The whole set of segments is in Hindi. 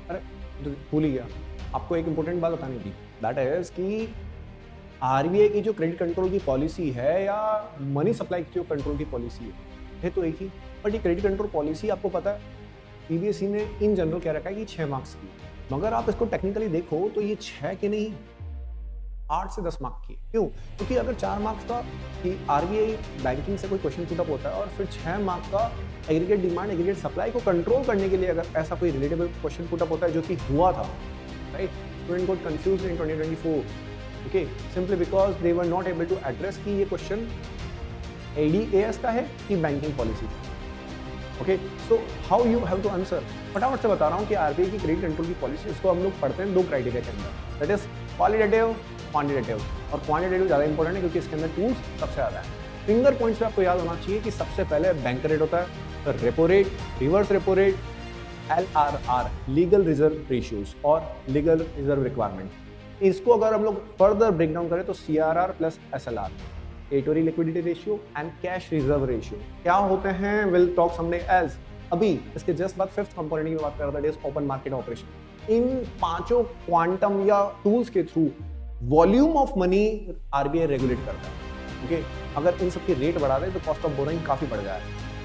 अरे तो भूल ही गया, आपको एक इंपॉर्टेंट बात बतानी थी। दैट इज कि आरबीआई की जो क्रेडिट कंट्रोल की पॉलिसी है या मनी सप्लाई की जो कंट्रोल की पॉलिसी है तो एक ही, बट ये क्रेडिट कंट्रोल पॉलिसी आपको पता है सीबीएसई ने इन जनरल क्या रखा है कि 6 मार्क्स की, मगर आप इसको टेक्निकली देखो तो ये 6 के नहीं 8 से 10 मार्क की। क्यों? क्योंकि अगर 4 मार्क्स का कि आरबीआई बैंकिंग से कोई क्वेश्चन पुट अप होता है और फिर 6 मार्क्स का एग्रीगेट डिमांड एग्रीगेट सप्लाई को कंट्रोल करने के लिए अगर ऐसा कोई रिलेटेबल क्वेश्चन पुट अप होता है जो कि हुआ था, right, student got confused in 2024, okay, simply because they were not able to address कि ये क्वेश्चन एडीएएस का है कि बैंकिंग पॉलिसी का। Okay, so how you have to answer, फटाफट से बता रहा हूँ कि आरबीआई की क्रेडिट कंट्रोल की पॉलिसी, इसको हम लोग पढ़ते हैं 2 क्राइटेरिया के अंदर, दैट इज क्वालिटेटिव, क्वांटिटेटिव। और क्वांटिटेटिव ज़्यादा इंपॉर्टेंट है क्योंकि इसके अंदर टूल्स सबसे ज़्यादा है। फिंगर पॉइंट्स पे आपको याद होना चाहिए कि सबसे पहले बैंक रेट होता है, फिर repo rate, reverse repo rate, LRR, legal reserve ratios और लीगल रिजर्व रिक्वायरमेंट। इसको अगर हम लोग फर्दर ब्रेक डाउन करें तो CRR plus SLR, statutory liquidity ratio and cash reserve ratio क्या होते हैं, विल टॉक समडे एल्स। अभी इसके जस्ट बाद 5th कंपोनेंट की बात कर रहा था, इज ओपन मार्केट ऑपरेशन। इन पांचों क्वांटम या टूल्स के through volume of money RBI regulate करता है। ओके, अगर इन सबकी रेट बढ़ा दे तो कॉस्ट ऑफ बोरोइंग काफी बढ़ जाए,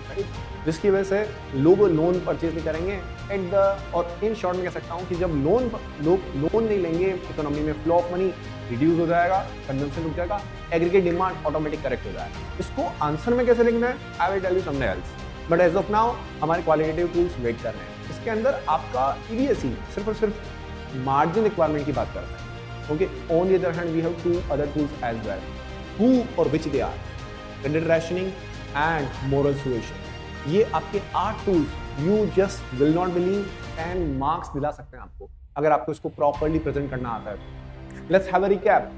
राइट, जिसकी वजह से लोग लोन परचेज नहीं करेंगे एट द, और इन शॉर्ट में कह सकता हूँ कि जब लोग लोन नहीं लेंगे, इकोनॉमी में फ्लो ऑफ मनी रिड्यूस हो जाएगा, कंजम्पशन रुक जाएगा, एग्रीगेट डिमांड ऑटोमेटिक करेक्ट हो जाएगा। इसको आंसर में कैसे लिखना है, I will tell you someday else, but as of now हमारे क्वालिटेटिव टूल्स वेट कर रहे हैं। इसके अंदर आपका सीबीएसई सिर्फ और सिर्फ मार्जिन रिक्वायरमेंट की बात करता है। Okay, on the other hand we have 2 other tools as well, who or which they are, credit rationing and moral suasion. ये आपके 8 tools you just will not believe 10 marks दिला सकते हैं आपको, अगर आपको इसको प्रॉपर्ली प्रेजेंट करना आता है। Let's have a recap.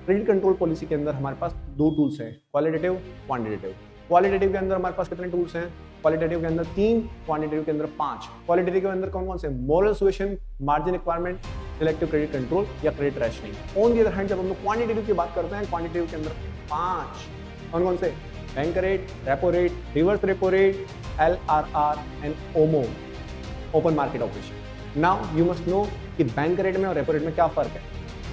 Credit control policy के अंदर हमारे पास 2 टूल्स हैं, क्वालिटेटिव, क्वांटिटेटिव। क्वालिटेटिव के अंदर हमारे पास कितने टूल्स हैं, क्वालिटेटिव के अंदर 3, क्वांटिटेटिव के अंदर 5। क्वालिटेटिव के अंदर कौन कौन से, moral suasion, margin requirement, selective credit control या credit rationing. On the other hand जब हम लोग क्वांटिटेटिव की बात करते हैं, क्वांटिटेटिव के अंदर 5 कौन कौन से, bank rate, repo rate, reverse repo rate, LRR and OMO, open market operation. Now you must know कि बैंक रेट में और रेपो रेट में क्या फर्क है।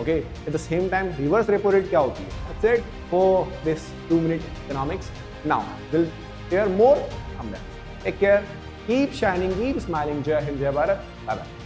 Okay, at the same time reverse repo rate क्या होती है। That's it for this 2 minute economics. Now will share more, हम take care, keep shining, keep smiling. जय हिंद, जय भारत, बाय बाय।